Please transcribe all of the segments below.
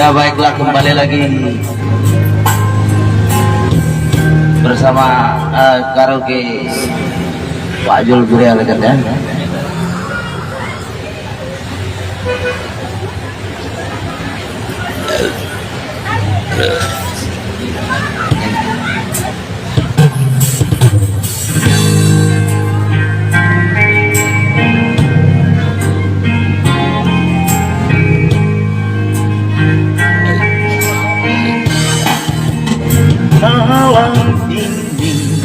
Ya baiklah, kembali lagi bersama karaoke Pak Jul Guria Legend ya. Malam ini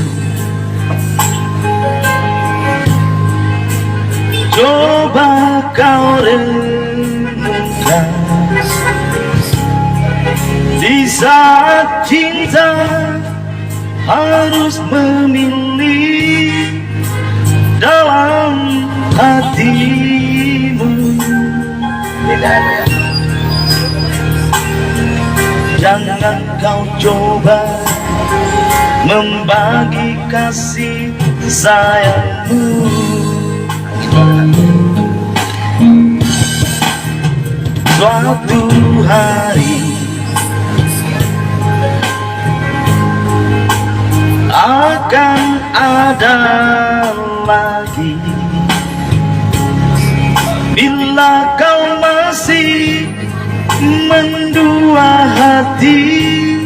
coba kau renungkan, di saat cinta harus memilih dalam hatimu. Beda ya. Jangan kau coba membagi kasih sayangmu. Suatu hari akan ada lagi, bila kau masih mendua hati,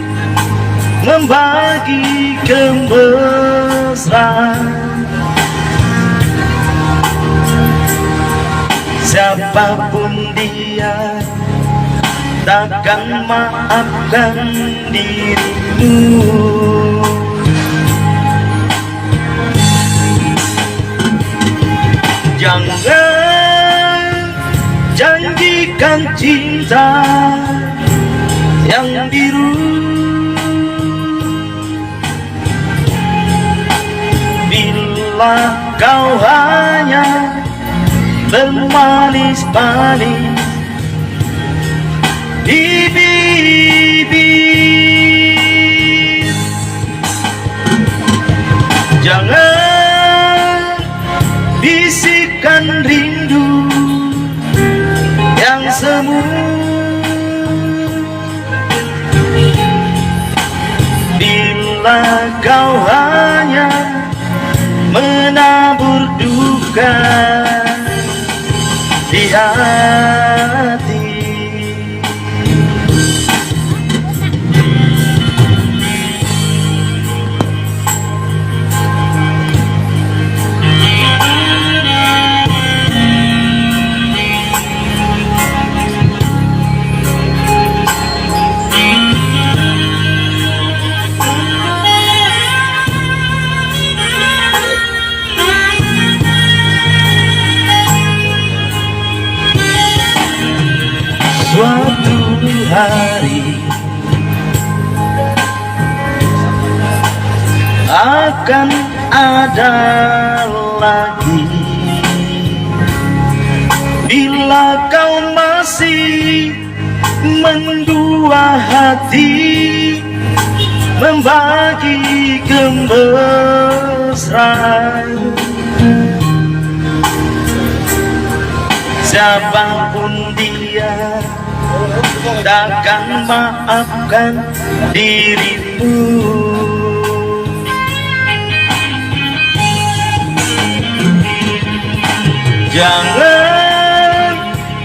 membagi kemesraan. Siapapun dia takkan maafkan dirimu. Jangan janjikan cinta yang biru, bila kau hanya bermanis-manis di bibir. Jangan bisikan rindu yang semu, bila kau hanya menabur duka di hati. Suatu hari akan ada lagi, bila kau masih mendua hati, membagi kemesraan. Siapapun dia takkan maafkan dirimu. Jangan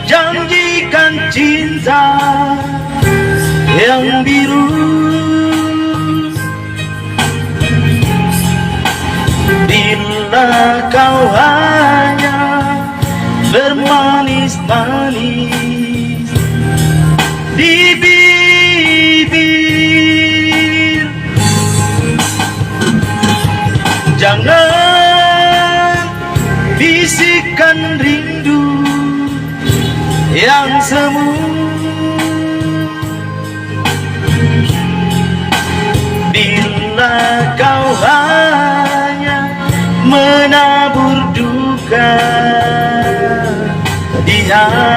janjikan cinta yang biru, bila kau hanya bermanis-manis di bibir. Jangan bisikan rindu yang semu, bila kau hanya menabur duka di hati.